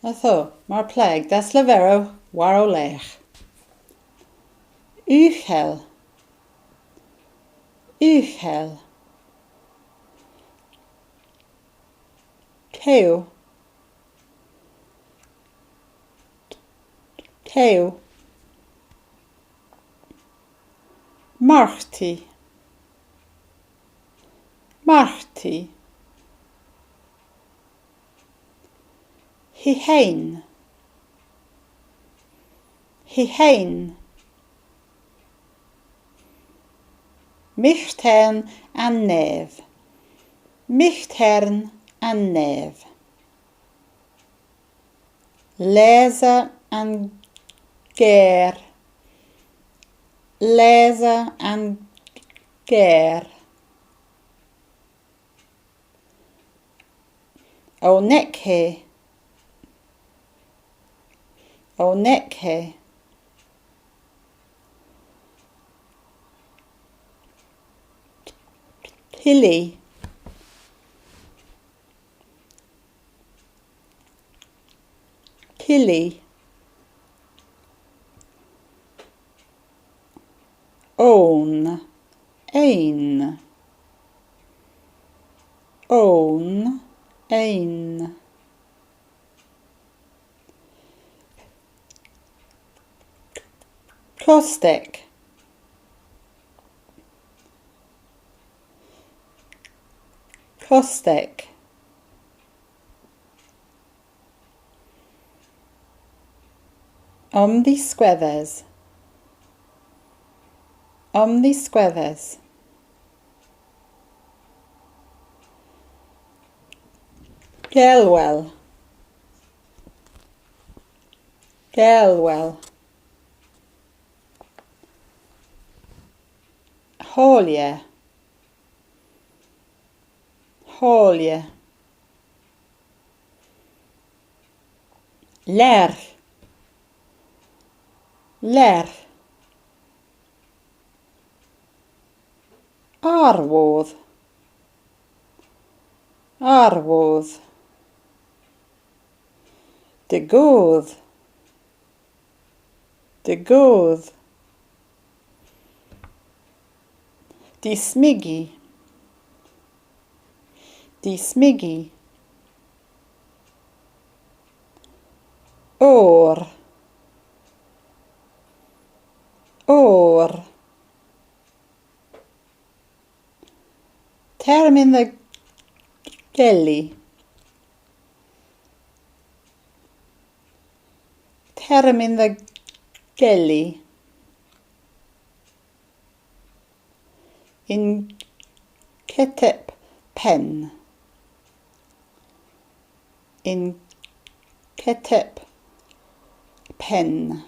Atho, mar pleg, das levero, war o lech. Uchel, uchel. Tew, tew. Marchty, marchty. Hihain, hihain. Michtern an nef, michtern an nef. Lezer an ger, lezer an ger. O nekhe, o nekhe. Hilly, hilly. Own, ein, own, ein. Caustic, caustic. Ymddisgwyddus, ymddisgwyddus. Gelwel, gelwel. Haulie, haulie. Ler, ler. Arwodd, arwodd. Dygodd, dygodd. Dismigi, dismigi. Or, or. Term in the geli, term in the geli. In ketep pen, in ketep pen.